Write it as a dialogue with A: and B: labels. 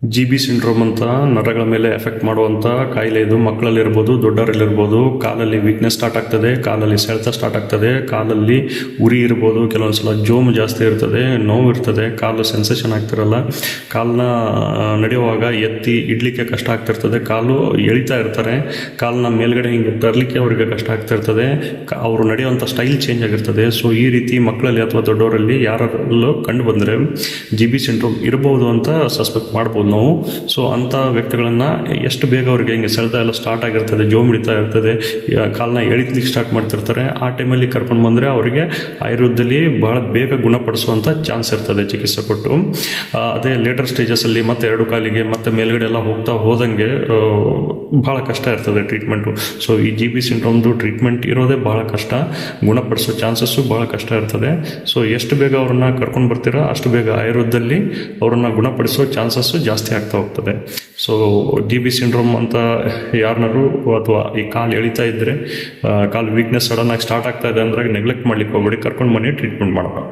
A: GB syndrome ಅಂತ ನರಗಳ ಮೇಲೆ ಎಫೆಕ್ಟ್ ಮಾಡುವಂಥ ಕಾಯಿಲೆ ಇದು. ಮಕ್ಕಳಲ್ಲಿರ್ಬೋದು, ದೊಡ್ಡವರಲ್ಲಿರ್ಬೋದು. ಕಾಲಲ್ಲಿ ವೀಕ್ನೆಸ್ ಸ್ಟಾರ್ಟ್ ಆಗ್ತದೆ, ಕಾಲಲ್ಲಿ ಸೆಳೆತ ಸ್ಟಾರ್ಟ್ ಆಗ್ತದೆ, ಕಾಲಲ್ಲಿ ಉರಿ ಇರ್ಬೋದು, ಕೆಲವೊಂದ್ಸಲ ಜೋಮು ಜಾಸ್ತಿ ಇರ್ತದೆ, ನೋವು ಇರ್ತದೆ, ಕಾಲು ಸೆನ್ಸೇಷನ್ ಆಗ್ತಿರಲ್ಲ, ಕಾಲನ್ನ ನಡೆಯುವಾಗ ಎತ್ತಿ ಇಡ್ಲಿಕ್ಕೆ ಕಷ್ಟ ಆಗ್ತಿರ್ತದೆ, ಕಾಲು ಎಳಿತಾ ಇರ್ತಾರೆ, ಕಾಲನ್ನ ಮೇಲ್ಗಡೆ ಹಿಂಗೆ ತರಲಿಕ್ಕೆ ಅವರಿಗೆ ಕಷ್ಟ ಆಗ್ತಿರ್ತದೆ, ಅವರು ನಡೆಯುವಂಥ ಸ್ಟೈಲ್ ಚೇಂಜ್ ಆಗಿರ್ತದೆ. ಸೊ ಈ ರೀತಿ ಮಕ್ಕಳಲ್ಲಿ ಅಥವಾ ದೊಡ್ಡವರಲ್ಲಿ ಯಾರಲ್ಲೂ ಕಂಡು ಬಂದರೆ GB ಸಿಂಡ್ರೋಮ್ ಇರ್ಬೋದು ಅಂತ ಸಸ್ಪೆಕ್ಟ್ ಮಾಡ್ಬೋದು ನಾವು. ಸೊ ಅಂಥ ವ್ಯಕ್ತಿಗಳನ್ನು ಎಷ್ಟು ಬೇಗ ಅವರಿಗೆ ಹಿಂಗೆ ಸೆಳೆತ ಎಲ್ಲ ಸ್ಟಾರ್ಟ್ ಆಗಿರ್ತದೆ, ಜೋಮ್ ಹಿಡಿತಾ ಇರ್ತದೆ, ಕಾಲನ್ನ ಎಳಿಲಿಕ್ಕೆ ಸ್ಟಾರ್ಟ್ ಮಾಡ್ತಿರ್ತಾರೆ, ಆ ಟೈಮಲ್ಲಿ ಕರ್ಕೊಂಡು ಬಂದರೆ ಅವರಿಗೆ ಆಯುರ್ವೇದದಲ್ಲಿ ಬಹಳ ಬೇಗ ಗುಣಪಡಿಸುವಂಥ ಚಾನ್ಸ್ ಇರ್ತದೆ ಚಿಕಿತ್ಸೆ ಕೊಟ್ಟು. ಅದೇ ಲೇಟರ್ ಸ್ಟೇಜಸಲ್ಲಿ ಮತ್ತೆ ಎರಡು ಕಾಲಿಗೆ ಮತ್ತೆ ಮೇಲ್ಗಡೆ ಎಲ್ಲ ಹೋಗ್ತಾ ಹೋದಂಗೆ ಭಾಳ ಕಷ್ಟ ಇರ್ತದೆ ಟ್ರೀಟ್ಮೆಂಟು. ಸೊ ಈ GB ಸಿಂಡ್ರೋಮ್ದು ಟ್ರೀಟ್ಮೆಂಟ್ ಇರೋದೇ ಭಾಳ ಕಷ್ಟ, ಗುಣಪಡಿಸೋ ಚಾನ್ಸಸ್ಸು ಭಾಳ ಕಷ್ಟ ಇರ್ತದೆ. ಸೊ ಎಷ್ಟು ಬೇಗ ಅವ್ರನ್ನ ಕರ್ಕೊಂಡು ಬರ್ತೀರಾ ಅಷ್ಟು ಬೇಗ ಆಯುರ್ವೇದದಲ್ಲಿ ಅವ್ರನ್ನ ಗುಣಪಡಿಸೋ ಚಾನ್ಸಸ್ಸು ಜಾಸ್ತಿ ಆಗ್ತಾ ಹೋಗ್ತದೆ. ಸೊ GB ಸಿಂಡ್ರೋಮ್ ಅಂತ ಯಾರನ್ನಾರು ಅಥವಾ ಈ ಕಾಲು ಎಳಿತಾ ಇದ್ದರೆ, ಕಾಲು ವೀಕ್ನೆಸ್ ಸಡನ್ನಾಗಿ ಸ್ಟಾರ್ಟ್ ಆಗ್ತಾ ಇದೆ ಅಂದರೆ ನೆಗ್ಲೆಕ್ಟ್ ಮಾಡ್ಲಿಕ್ಕೆ ಹೋಗ್ಬೇಡಿ, ಕರ್ಕೊಂಡು ಬನ್ನಿ, ಟ್ರೀಟ್ಮೆಂಟ್ ಮಾಡೋಣ.